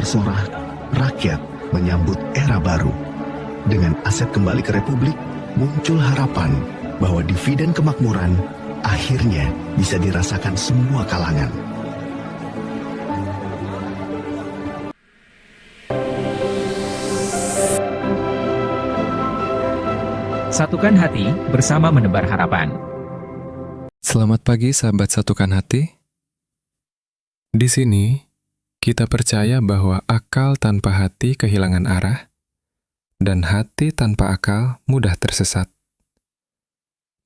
bersorak, rakyat menyambut era baru. Dengan aset kembali ke Republik, muncul harapan bahwa dividen kemakmuran akhirnya bisa dirasakan semua kalangan. Satukan hati bersama menebar harapan. Selamat pagi sahabat Satukan Hati. Di sini, kita percaya bahwa akal tanpa hati kehilangan arah, dan hati tanpa akal mudah tersesat.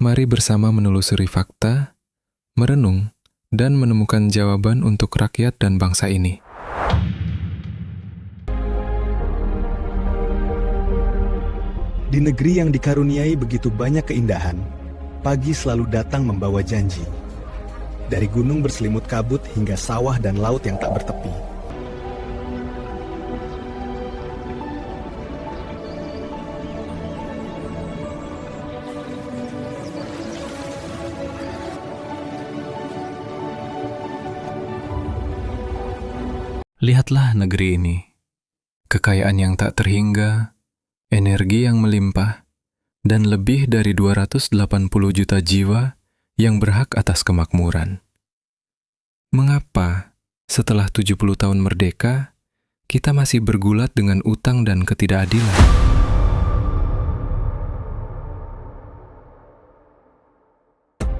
Mari bersama menelusuri fakta, merenung, dan menemukan jawaban untuk rakyat dan bangsa ini. Di negeri yang dikaruniai begitu banyak keindahan, pagi selalu datang membawa janji. Dari gunung berselimut kabut hingga sawah dan laut yang tak bertepi. Lihatlah negeri ini. Kekayaan yang tak terhingga, energi yang melimpah, dan lebih dari 280 juta jiwa yang berhak atas kemakmuran. Mengapa, setelah 70 tahun merdeka, kita masih bergulat dengan utang dan ketidakadilan?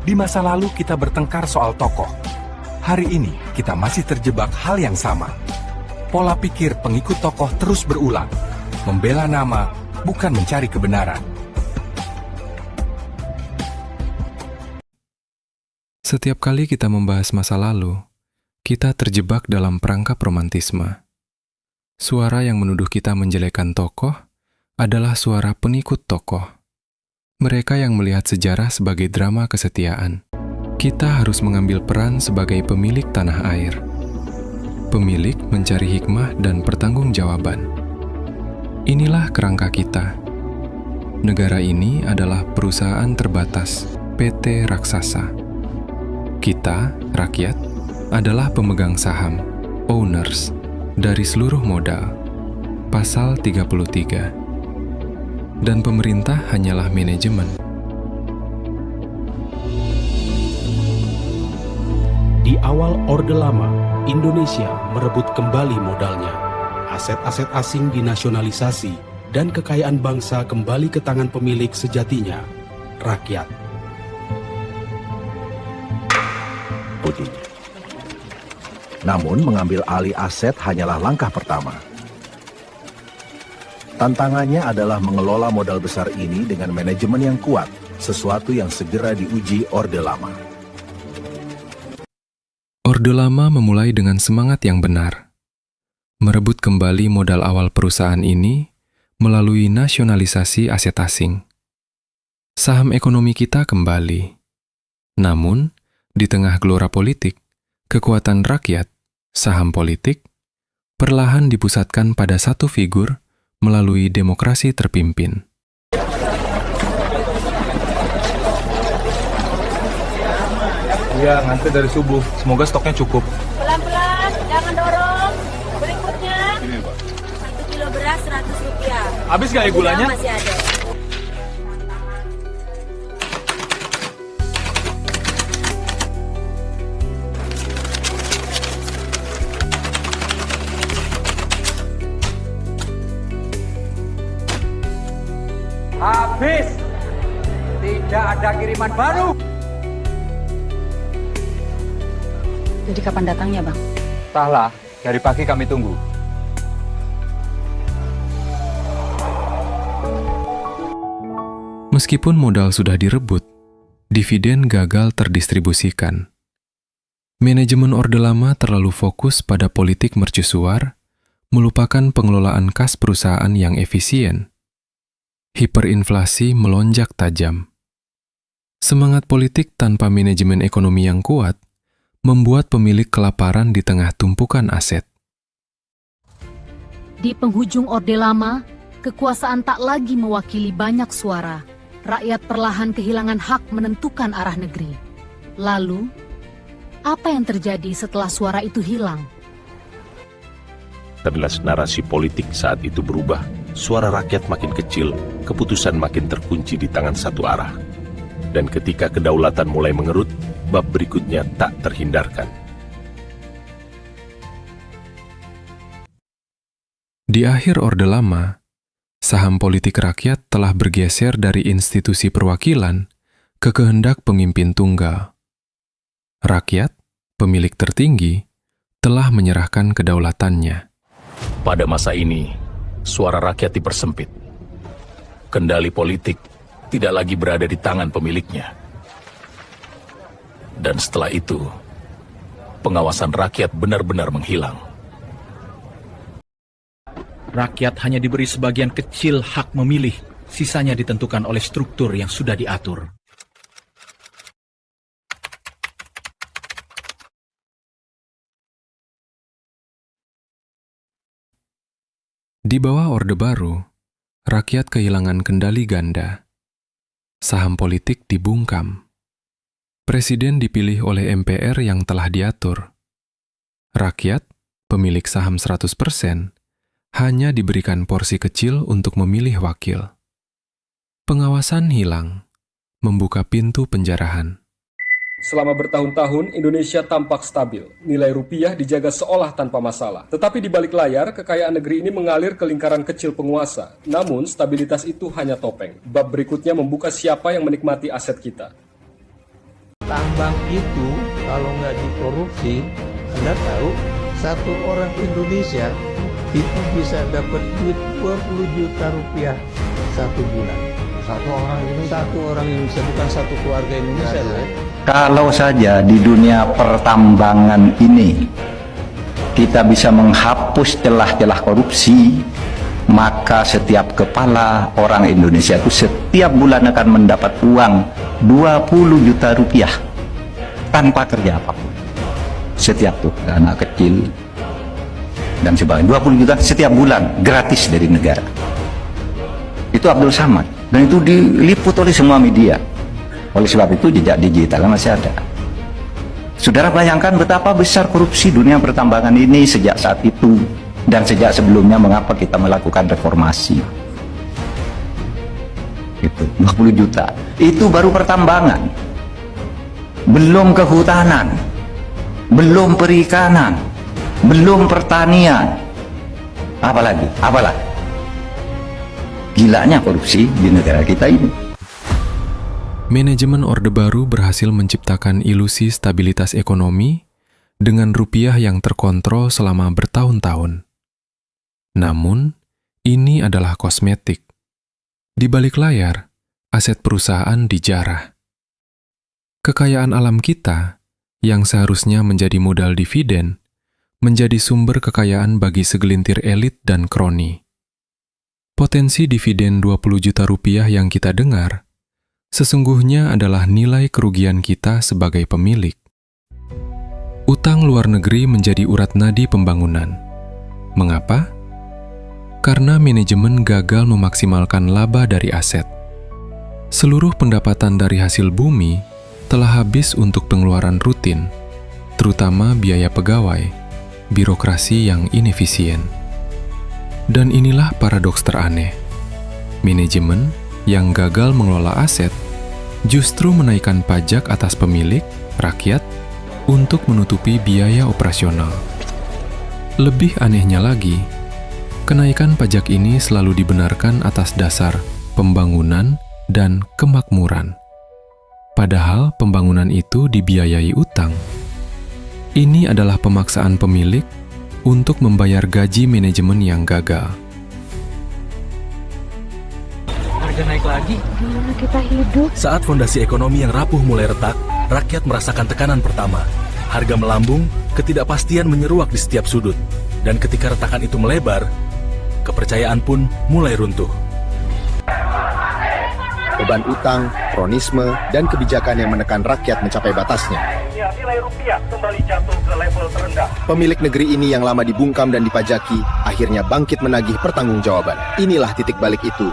Di masa lalu kita bertengkar soal tokoh. Hari ini kita masih terjebak hal yang sama. Pola pikir pengikut tokoh terus berulang. Membela nama, bukan mencari kebenaran. Setiap kali kita membahas masa lalu, kita terjebak dalam perangkap romantisme. Suara yang menuduh kita menjelekkan tokoh adalah suara pengikut tokoh. Mereka yang melihat sejarah sebagai drama kesetiaan. Kita harus mengambil peran sebagai pemilik tanah air. Pemilik mencari hikmah dan pertanggungjawaban. Inilah kerangka kita. Negara ini adalah perusahaan terbatas, PT Raksasa. Kita, rakyat, adalah pemegang saham, owners, dari seluruh modal. Pasal 33. Dan pemerintah hanyalah manajemen. Di awal Orde Lama, Indonesia merebut kembali modalnya. Aset-aset asing dinasionalisasi dan kekayaan bangsa kembali ke tangan pemilik sejatinya, rakyat. Ujinya. Namun mengambil alih aset hanyalah langkah pertama. Tantangannya adalah mengelola modal besar ini dengan manajemen yang kuat, sesuatu yang segera diuji Orde Lama. Orde Lama memulai dengan semangat yang benar. Merebut kembali modal awal perusahaan ini melalui nasionalisasi aset asing. Saham ekonomi kita kembali. Namun, di tengah gelora politik, kekuatan rakyat, saham politik, perlahan dipusatkan pada satu figur melalui demokrasi terpimpin. Iya, ngantri dari subuh. Semoga stoknya cukup. Pelan-pelan, jangan dorong. Berikutnya, 1 kilo beras Rp100. Habis nggak ya gulanya? Masih ada. Habis. Tidak ada kiriman baru. Jadi kapan datangnya, Bang? Entahlah, dari pagi kami tunggu. Meskipun modal sudah direbut, dividen gagal terdistribusikan. Manajemen Orde Lama terlalu fokus pada politik mercusuar, melupakan pengelolaan kas perusahaan yang efisien. Hiperinflasi melonjak tajam. Semangat politik tanpa manajemen ekonomi yang kuat membuat pemilik kelaparan di tengah tumpukan aset. Di penghujung Orde Lama, kekuasaan tak lagi mewakili banyak suara. Rakyat perlahan kehilangan hak menentukan arah negeri. Lalu, apa yang terjadi setelah suara itu hilang? elektabilitas narasi politik saat itu berubah. Suara rakyat makin kecil, keputusan makin terkunci di tangan satu arah. Dan ketika kedaulatan mulai mengerut, bab berikutnya tak terhindarkan. Di akhir Orde Lama, saham politik rakyat telah bergeser dari institusi perwakilan ke kehendak pemimpin tunggal. Rakyat, pemilik tertinggi, telah menyerahkan kedaulatannya. Pada masa ini, suara rakyat dipersempit. Kendali politik tidak lagi berada di tangan pemiliknya. Dan setelah itu, pengawasan rakyat benar-benar menghilang. Rakyat hanya diberi sebagian kecil hak memilih, sisanya ditentukan oleh struktur yang sudah diatur. Di bawah Orde Baru, rakyat kehilangan kendali ganda. Saham politik dibungkam. Presiden dipilih oleh MPR yang telah diatur. Rakyat, pemilik saham 100%, hanya diberikan porsi kecil untuk memilih wakil. Pengawasan hilang, membuka pintu penjarahan. Selama bertahun-tahun, Indonesia tampak stabil. Nilai rupiah dijaga seolah tanpa masalah. Tetapi di balik layar, kekayaan negeri ini mengalir ke lingkaran kecil penguasa. Namun, stabilitas itu hanya topeng. Bab berikutnya membuka siapa yang menikmati aset kita. Tambang itu, kalau nggak dikorupsi, Anda tahu, satu orang Indonesia itu bisa dapat duit 20 juta rupiah satu bulan. Satu orang Indonesia, bukan satu keluarga Indonesia. Kalau saja di dunia pertambangan ini kita bisa menghapus celah-celah korupsi, maka setiap kepala orang Indonesia itu setiap bulan akan mendapat uang 20 juta rupiah tanpa kerja apapun. Setiap tuh anak kecil dan sebagainya, 20 juta setiap bulan gratis dari negara. Itu Abdul Samad, dan itu diliput oleh semua media. Oleh sebab itu jejak digital masih ada. Saudara bayangkan betapa besar korupsi dunia pertambangan ini sejak saat itu dan sejak sebelumnya, mengapa kita melakukan reformasi. Itu 20 juta. Itu baru pertambangan. Belum kehutanan, belum perikanan, belum pertanian. Apalagi? Gilanya korupsi di negara kita ini. Manajemen Orde Baru berhasil menciptakan ilusi stabilitas ekonomi dengan rupiah yang terkontrol selama bertahun-tahun. Namun, ini adalah kosmetik. Di balik layar, aset perusahaan dijarah. Kekayaan alam kita, yang seharusnya menjadi modal dividen, menjadi sumber kekayaan bagi segelintir elit dan kroni. Potensi dividen 20 juta rupiah yang kita dengar, sesungguhnya adalah nilai kerugian kita sebagai pemilik. Utang luar negeri menjadi urat nadi pembangunan. Mengapa? Karena manajemen gagal memaksimalkan laba dari aset. Seluruh pendapatan dari hasil bumi telah habis untuk pengeluaran rutin, terutama biaya pegawai, birokrasi yang inefisien. Dan inilah paradoks teraneh. Manajemen yang gagal mengelola aset justru menaikkan pajak atas pemilik, rakyat, untuk menutupi biaya operasional. Lebih anehnya lagi, kenaikan pajak ini selalu dibenarkan atas dasar pembangunan dan kemakmuran. Padahal pembangunan itu dibiayai utang. Ini adalah pemaksaan pemilik untuk membayar gaji manajemen yang gagal. Harga naik lagi. Gimana kita hidup? Saat fondasi ekonomi yang rapuh mulai retak, rakyat merasakan tekanan pertama. Harga melambung, ketidakpastian menyeruak di setiap sudut. Dan ketika retakan itu melebar, kepercayaan pun mulai runtuh. Beban utang, kronisme, dan kebijakan yang menekan rakyat mencapai batasnya. Nilai rupiah kembali jatuh ke level terendah. Pemilik negeri ini yang lama dibungkam dan dipajaki, akhirnya bangkit menagih pertanggungjawaban. Inilah titik balik itu.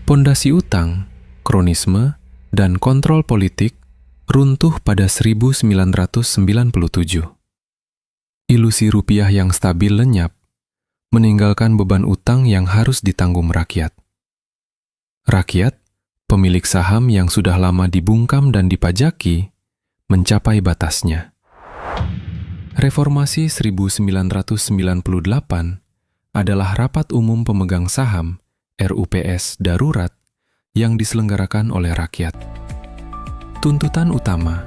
Pondasi utang, kronisme, dan kontrol politik runtuh pada 1997. Ilusi rupiah yang stabil lenyap, meninggalkan beban utang yang harus ditanggung rakyat. Rakyat, pemilik saham yang sudah lama dibungkam dan dipajaki, mencapai batasnya. Reformasi 1998 adalah rapat umum pemegang saham RUPS darurat yang diselenggarakan oleh rakyat. Tuntutan utama,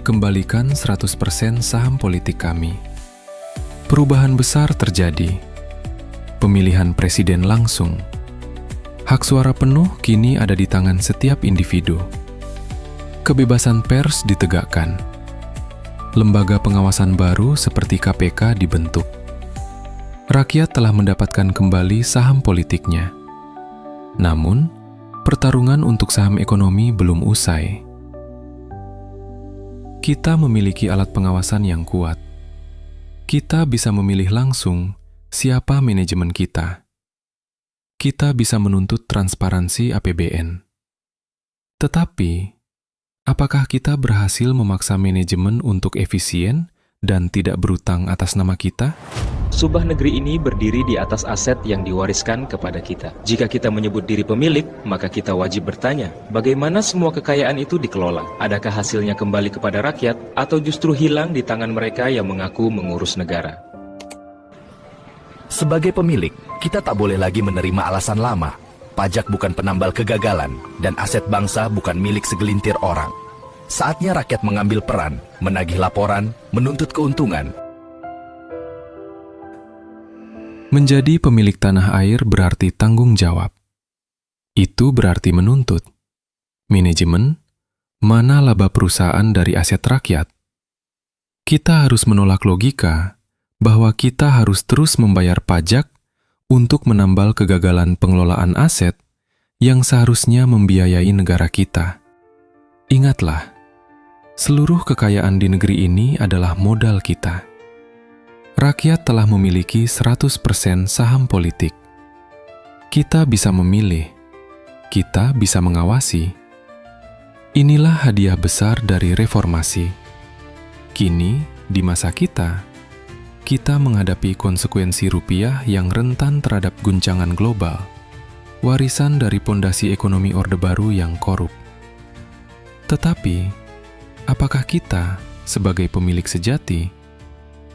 kembalikan 100% saham politik kami. Perubahan besar terjadi. Pemilihan presiden langsung. Hak suara penuh kini ada di tangan setiap individu. Kebebasan pers ditegakkan. Lembaga pengawasan baru seperti KPK dibentuk. Rakyat telah mendapatkan kembali saham politiknya. Namun, pertarungan untuk saham ekonomi belum usai. Kita memiliki alat pengawasan yang kuat. Kita bisa memilih langsung siapa manajemen kita. Kita bisa menuntut transparansi APBN. Tetapi, apakah kita berhasil memaksa manajemen untuk efisien dan tidak berutang atas nama kita? Subah negeri ini berdiri di atas aset yang diwariskan kepada kita. Jika kita menyebut diri pemilik, maka kita wajib bertanya, bagaimana semua kekayaan itu dikelola? Adakah hasilnya kembali kepada rakyat, atau justru hilang di tangan mereka yang mengaku mengurus negara? Sebagai pemilik, kita tak boleh lagi menerima alasan lama. Pajak bukan penambal kegagalan, dan aset bangsa bukan milik segelintir orang. Saatnya rakyat mengambil peran, menagih laporan, menuntut keuntungan. Menjadi pemilik tanah air berarti tanggung jawab. Itu berarti menuntut. Manajemen, mana laba perusahaan dari aset rakyat? Kita harus menolak logika bahwa kita harus terus membayar pajak untuk menambal kegagalan pengelolaan aset yang seharusnya membiayai negara kita. Ingatlah, seluruh kekayaan di negeri ini adalah modal kita. Rakyat telah memiliki 100% saham politik. Kita bisa memilih, kita bisa mengawasi. Inilah hadiah besar dari reformasi. Kini, di masa kita menghadapi konsekuensi rupiah yang rentan terhadap guncangan global, warisan dari pondasi ekonomi Orde Baru yang korup. Tetapi, apakah kita, sebagai pemilik sejati,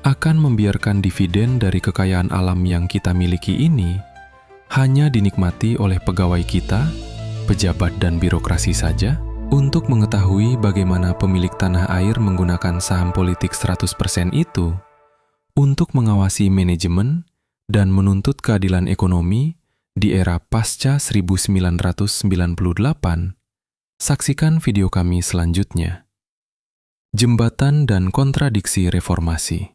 akan membiarkan dividen dari kekayaan alam yang kita miliki ini hanya dinikmati oleh pegawai kita, pejabat dan birokrasi saja? Untuk mengetahui bagaimana pemilik tanah air menggunakan saham politik 100% itu untuk mengawasi manajemen dan menuntut keadilan ekonomi di era pasca 1998, saksikan video kami selanjutnya. Jembatan dan kontradiksi reformasi.